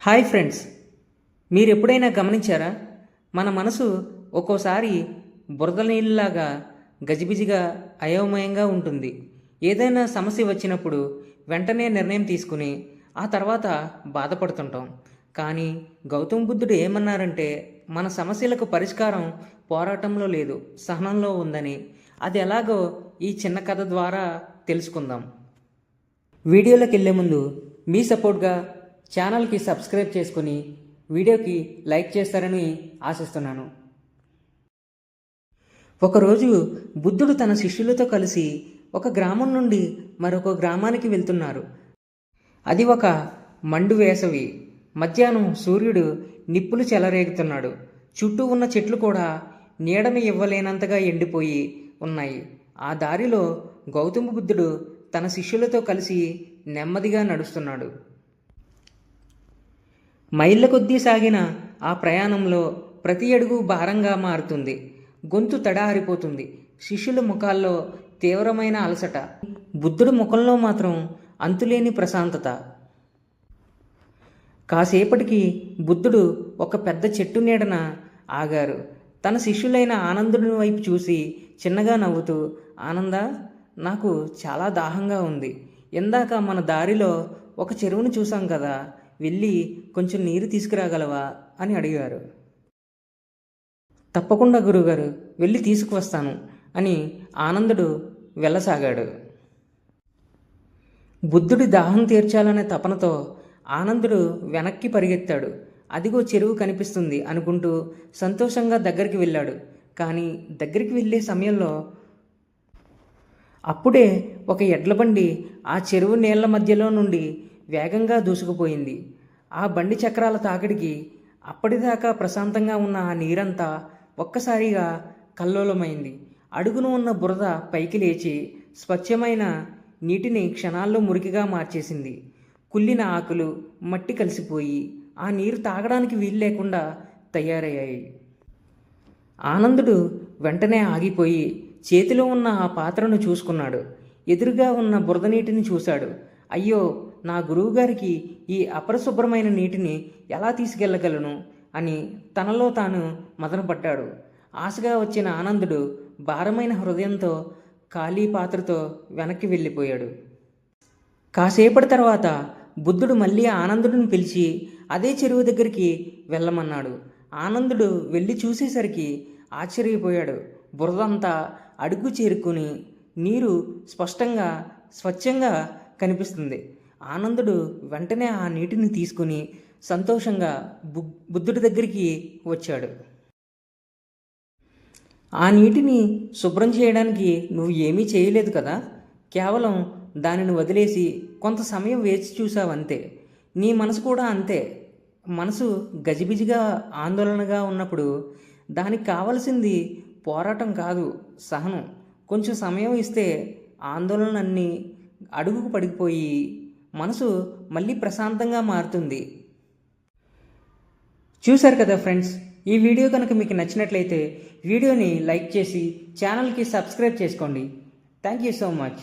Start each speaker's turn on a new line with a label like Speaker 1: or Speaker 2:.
Speaker 1: Hi friends, మీరు ఎప్పుడైనా గమనించారా? మన మనసు ఒక్కోసారి బురద నీళ్ళలాగా గజిబిజిగా అయోమయంగా ఉంటుంది. ఏదైనా సమస్య వచ్చినప్పుడు వెంటనే నిర్ణయం తీసుకుని ఆ తర్వాత బాధపడుతుంటాం. కానీ గౌతమ్ బుద్ధుడు ఏమన్నారంటే, మన సమస్యలకు పరిష్కారం పోరాటంలో లేదు, సహనంలో ఉందని. అది ఎలాగో ఈ చిన్న కథ ద్వారా తెలుసుకుందాం. వీడియోలోకి వెళ్ళే ముందు మీ సపోర్ట్గా ఛానల్కి సబ్స్క్రైబ్ చేసుకుని వీడియోకి లైక్ చేస్తారని ఆశిస్తున్నాను. ఒకరోజు బుద్ధుడు తన శిష్యులతో కలిసి ఒక గ్రామం నుండి మరొక గ్రామానికి వెళ్తున్నారు. అది ఒక మండు వేసవి. మధ్యాహ్నం సూర్యుడు నిప్పులు చెలరేగుతున్నాడు. చుట్టూ ఉన్న చెట్లు కూడా నీడను ఇవ్వలేనంతగా ఎండిపోయి ఉన్నాయి. ఆ దారిలో గౌతమ బుద్ధుడు తన శిష్యులతో కలిసి నెమ్మదిగా నడుస్తున్నాడు. మైళ్ళ కొద్దీ సాగిన ఆ ప్రయాణంలో ప్రతి అడుగు భారంగా మారుతుంది. గొంతు తడారిపోతుంది. శిష్యుల ముఖాల్లో తీవ్రమైన అలసట. బుద్ధుడి ముఖంలో మాత్రం అంతులేని ప్రశాంతత. కాసేపటికి బుద్ధుడు ఒక పెద్ద చెట్టు నీడన ఆగారు. తన శిష్యులైన ఆనందుని వైపు చూసి చిన్నగా నవ్వుతూ, ఆనందా, నాకు చాలా దాహంగా ఉంది. ఇందాక మన దారిలో ఒక చెరువును చూసాం కదా, వెళ్ళి కొంచెం నీరు తీసుకురాగలవా అని అడిగారు. తప్పకుండా గురుగారు, వెళ్ళి తీసుకువస్తాను అని ఆనందుడు వెళ్ళసాగాడు. బుద్ధుడి దాహం తీర్చాలనే తపనతో ఆనందుడు వెనక్కి పరిగెత్తాడు. అదిగో చెరువు కనిపిస్తుంది అనుకుంటూ సంతోషంగా దగ్గరికి వెళ్ళాడు. కానీ దగ్గరికి వెళ్ళే సమయంలో అప్పుడే ఒక ఎడ్లబండి ఆ చెరువు నీళ్ల మధ్యలో నుండి వేగంగా దూసుకుపోయింది. ఆ బండి చక్రాల తాకిడికి అప్పటిదాకా ప్రశాంతంగా ఉన్న ఆ నీరంతా ఒక్కసారిగా కల్లోలమైంది. అడుగున ఉన్న బురద పైకి లేచి స్వచ్ఛమైన నీటిని క్షణాల్లో మురికిగా మార్చేసింది. కుళ్ళిన ఆకులు, మట్టి కలిసిపోయి ఆ నీరు తాగడానికి వీలు లేకుండా తయారయ్యాయి. ఆనందుడు వెంటనే ఆగిపోయి చేతిలో ఉన్న ఆ పాత్రను చూసుకున్నాడు. ఎదురుగా ఉన్న బురద నీటిని చూశాడు. అయ్యో, నా గురువుగారికి ఈ అపరిశుభ్రమైన నీటిని ఎలా తీసుకెళ్లగలను అని తనలో తాను మదనపడ్డాడు. ఆశగా వచ్చిన ఆనందుడు భారమైన హృదయంతో ఖాళీ పాత్రతో వెనక్కి వెళ్ళిపోయాడు. కాసేపటి తర్వాత బుద్ధుడు మళ్ళీ ఆనందుడిని పిలిచి అదే చెరువు దగ్గరికి వెళ్ళమన్నాడు. ఆనందుడు వెళ్ళి చూసేసరికి ఆశ్చర్యపోయాడు. బురదంతా అడుగు చేరుకుని నీరు స్పష్టంగా స్వచ్ఛంగా కనిపిస్తుంది. ఆనందుడు వెంటనే ఆ నీటిని తీసుకుని సంతోషంగా బుద్ధుడి దగ్గరికి వచ్చాడు. ఆ నీటిని శుభ్రం చేయడానికి నువ్వు ఏమీ చేయలేదు కదా, కేవలం దానిని వదిలేసి కొంత సమయం వేచి చూసావంతే. నీ మనసు కూడా అంతే. మనసు గజిబిజిగా ఆందోళనగా ఉన్నప్పుడు దానికి కావలసింది పోరాటం కాదు, సహనం. కొంచెం సమయం ఇస్తే ఆందోళనలన్నీ అడుగుకు పడిపోయి మనసు మళ్ళీ ప్రశాంతంగా మారుతుంది. చూశారు కదా ఫ్రెండ్స్, ఈ వీడియో కనుక మీకు నచ్చినట్లయితే వీడియోని లైక్ చేసి ఛానల్కి సబ్స్క్రైబ్ చేసుకోండి. Thank you so much.